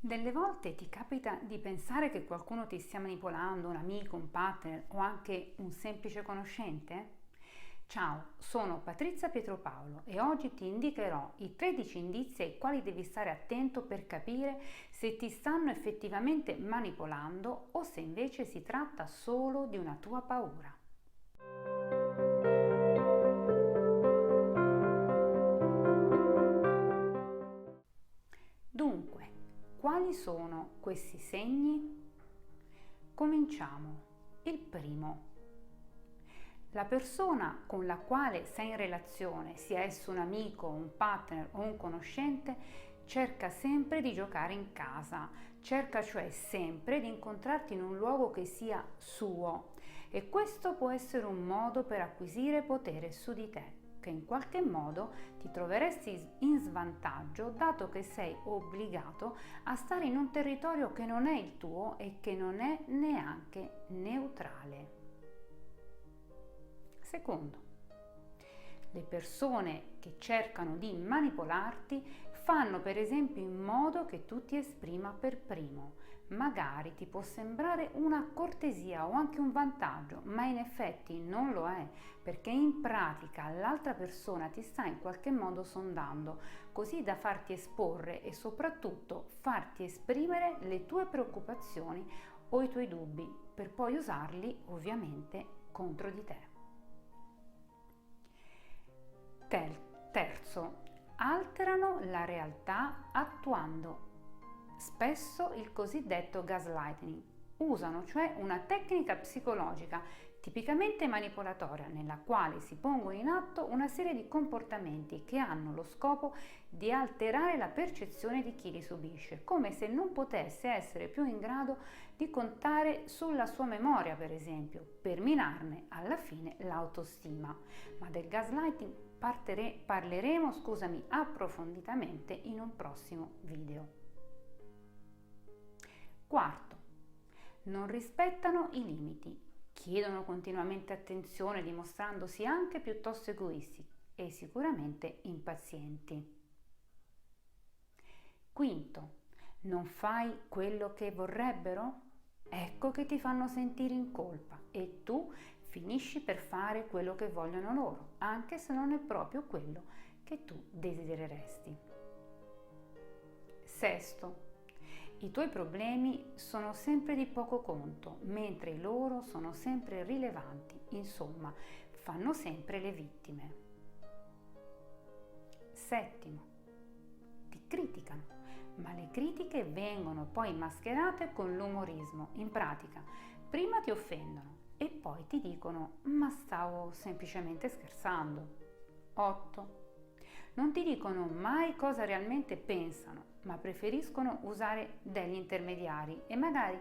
Delle volte ti capita di pensare che qualcuno ti stia manipolando, un amico, un partner o anche un semplice conoscente? Ciao, sono Patrizia Pietropaolo e oggi ti indicherò i 13 indizi ai quali devi stare attento per capire se ti stanno effettivamente manipolando o se invece si tratta solo di una tua paura. Dunque, quali sono questi segni? Cominciamo. Il primo. La persona con la quale sei in relazione, sia esso un amico, un partner o un conoscente, cerca sempre di giocare in casa, cerca cioè sempre di incontrarti in un luogo che sia suo e questo può essere un modo per acquisire potere su di te, che in qualche modo ti troveresti in svantaggio dato che sei obbligato a stare in un territorio che non è il tuo e che non è neanche neutrale. Secondo, le persone che cercano di manipolarti fanno per esempio in modo che tu ti esprima per primo. Magari ti può sembrare una cortesia o anche un vantaggio, ma in effetti non lo è, perché in pratica l'altra persona ti sta in qualche modo sondando, così da farti esporre e soprattutto farti esprimere le tue preoccupazioni o i tuoi dubbi, per poi usarli ovviamente contro di te. Terzo, alterano la realtà attuando spesso il cosiddetto gaslighting. Usano cioè una tecnica psicologica tipicamente manipolatoria nella quale si pongono in atto una serie di comportamenti che hanno lo scopo di alterare la percezione di chi li subisce, come se non potesse essere più in grado di contare sulla sua memoria, per esempio, per minarne alla fine l'autostima. Ma del gaslighting parleremo approfonditamente in un prossimo video. Quarto, non rispettano i limiti, chiedono continuamente attenzione dimostrandosi anche piuttosto egoisti e sicuramente impazienti. Quinto, non fai quello che vorrebbero? Ecco che ti fanno sentire in colpa e tu finisci per fare quello che vogliono loro, anche se non è proprio quello che tu desidereresti. Sesto, i tuoi problemi sono sempre di poco conto, mentre i loro sono sempre rilevanti, insomma, fanno sempre le vittime. Settimo, ti criticano, ma le critiche vengono poi mascherate con l'umorismo. In pratica, prima ti offendono e poi ti dicono ma stavo semplicemente scherzando. 8. Non ti dicono mai cosa realmente pensano, ma preferiscono usare degli intermediari e magari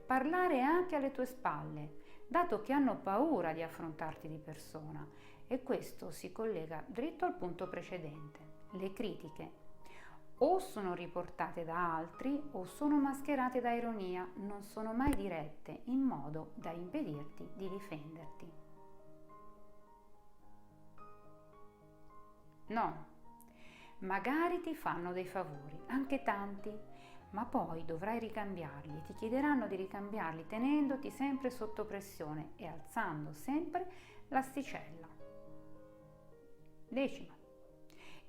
parlare anche alle tue spalle, dato che hanno paura di affrontarti di persona. E questo si collega dritto al punto precedente. Le critiche o sono riportate da altri o sono mascherate da ironia, non sono mai dirette in modo da impedirti di difenderti. No. Magari ti fanno dei favori, anche tanti, ma poi dovrai ricambiarli e ti chiederanno di ricambiarli tenendoti sempre sotto pressione e alzando sempre l'asticella. Decimo.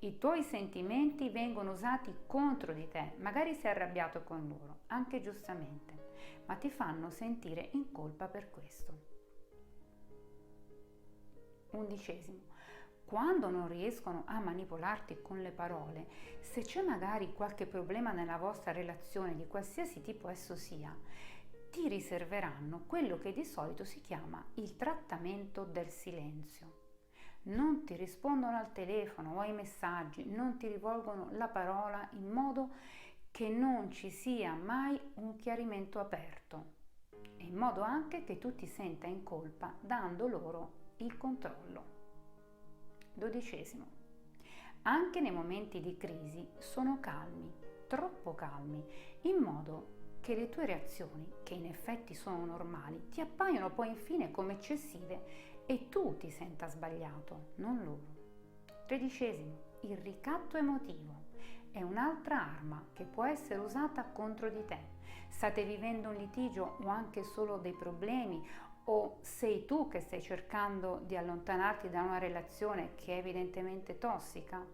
I tuoi sentimenti vengono usati contro di te, magari sei arrabbiato con loro, anche giustamente, ma ti fanno sentire in colpa per questo. 11. Quando non riescono a manipolarti con le parole, se c'è magari qualche problema nella vostra relazione di qualsiasi tipo esso sia, ti riserveranno quello che di solito si chiama il trattamento del silenzio. Non ti rispondono al telefono o ai messaggi, non ti rivolgono la parola in modo che non ci sia mai un chiarimento aperto e in modo anche che tu ti senta in colpa dando loro il controllo. 12. Anche nei momenti di crisi sono calmi, troppo calmi, in modo che le tue reazioni, che in effetti sono normali, ti appaiono poi infine come eccessive e tu ti senta sbagliato, non loro. 13. Il ricatto emotivo. è un'altra arma che può essere usata contro di te. State vivendo un litigio o anche solo dei problemi, o sei tu che stai cercando di allontanarti da una relazione che è evidentemente tossica?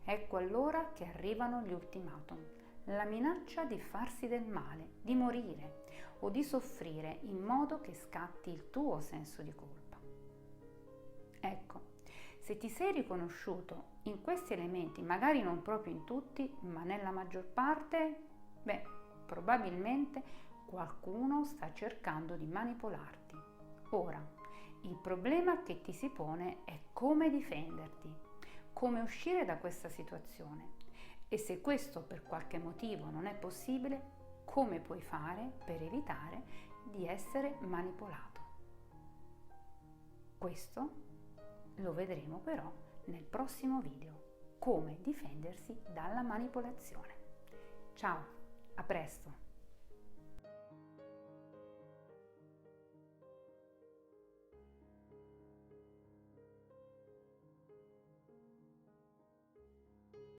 Ecco allora che arrivano gli ultimatum, la minaccia di farsi del male, di morire o di soffrire in modo che scatti il tuo senso di colpa. Ecco, se ti sei riconosciuto in questi elementi, magari non proprio in tutti, ma nella maggior parte, probabilmente qualcuno sta cercando di manipolarti. Ora, il problema che ti si pone è come difenderti, come uscire da questa situazione. E se questo per qualche motivo non è possibile, come puoi fare per evitare di essere manipolato? Questo lo vedremo però nel prossimo video, come difendersi dalla manipolazione. Ciao, a presto!